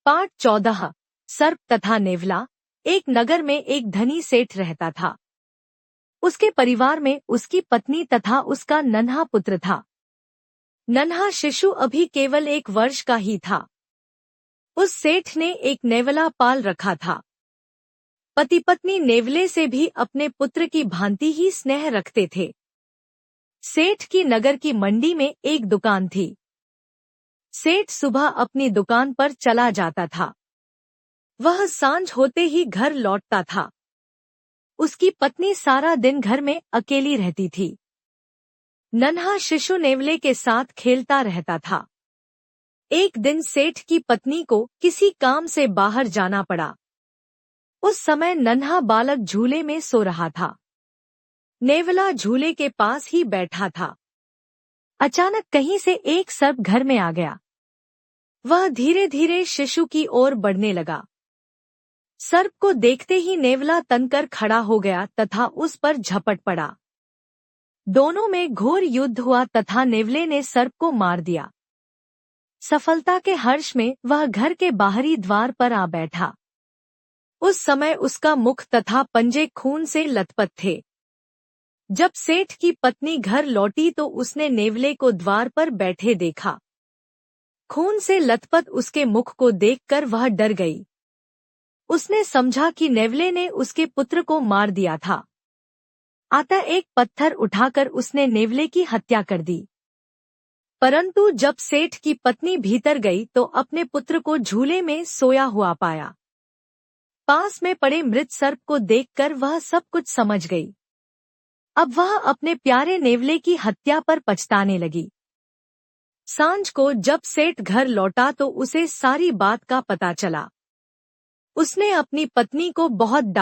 पाठ 14। सर्प तथा नेवला। एक नगर में एक धनी सेठ रहता था। उसके परिवार में उसकी पत्नी तथा उसका नन्हा पुत्र था। नन्हा शिशु अभी केवल 1 वर्ष का ही था। उस सेठ ने एक नेवला पाल रखा था। पति पत्नी नेवले से भी अपने पुत्र की भांति ही स्नेह रखते थे। सेठ की नगर की मंडी में एक दुकान थी। सेठ सुबह अपनी दुकान पर चला जाता था। वह सांझ होते ही घर लौटता था। उसकी पत्नी सारा दिन घर में अकेली रहती थी। नन्हा शिशु नेवले के साथ खेलता रहता था। एक दिन सेठ की पत्नी को किसी काम से बाहर जाना पड़ा। उस समय नन्हा बालक झूले में सो रहा था। नेवला झूले के पास ही बैठा था। अचानक कहीं से एक सर्प घर में आ गया। वह धीरे धीरे शिशु की ओर बढ़ने लगा। सर्प को देखते ही नेवला तनकर खड़ा हो गया तथा उस पर झपट पड़ा। दोनों में घोर युद्ध हुआ तथा नेवले ने सर्प को मार दिया। सफलता के हर्ष में वह घर के बाहरी द्वार पर आ बैठा। उस समय उसका मुख तथा पंजे खून से लथपथ थे। जब सेठ की पत्नी घर लौटी तो उसने नेवले को द्वार पर बैठे देखा। खून से लथपथ उसके मुख को देखकर वह डर गई। उसने समझा कि नेवले ने उसके पुत्र को मार दिया था। अतः एक पत्थर उठाकर उसने नेवले की हत्या कर दी। परंतु जब सेठ की पत्नी भीतर गई तो अपने पुत्र को झूले में सोया हुआ पाया। पास में पड़े मृत सर्प को देखकर वह सब कुछ समझ गई। अब वह अपने प्यारे नेवले की हत्या पर पछताने लगी। सांझ को जब सेठ घर लौटा तो उसे सारी बात का पता चला। उसने अपनी पत्नी को बहुत डांटा।